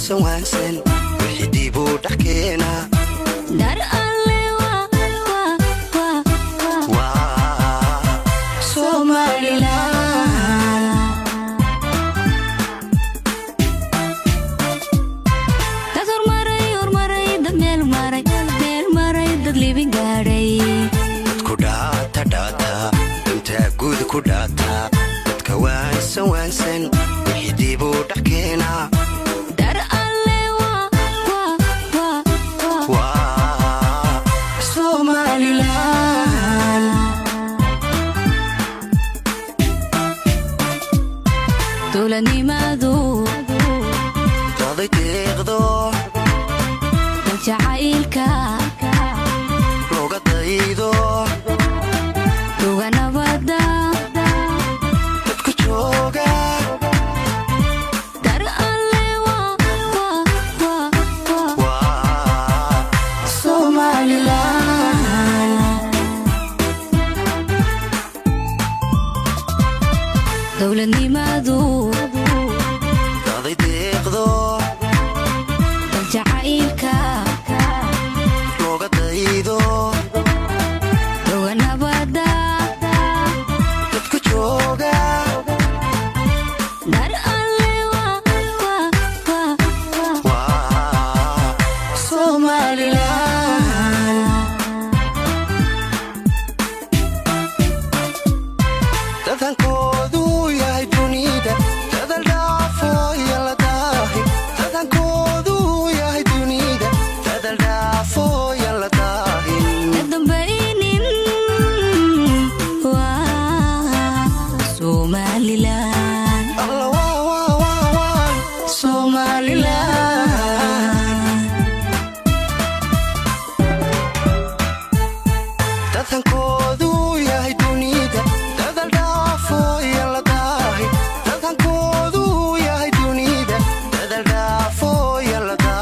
سوانسن وحدي بودحكينا دار الله وا Somaliland dad hormaray dad meel maray dad living gaaray dadku dhaata inta guud ku dhaata dadka waan sawansan wixii bودحكينا dar alle وا Somaliland dowladnimadu daday deeqdo dal jacaylka looga daydo duga nabada dadku jooga dar alle وا Somaliland dowladnimadu daday deeqdo dal jacaylka looga daydo duga nabada dadku jooga dar alle وا Somaliland dadankoodu yahay dunida dadal dhaafo yala daahi dadankoodu yahay dunida dadal dhaafo yala daahin dambaynin waa Somaliland alla waa Somaliland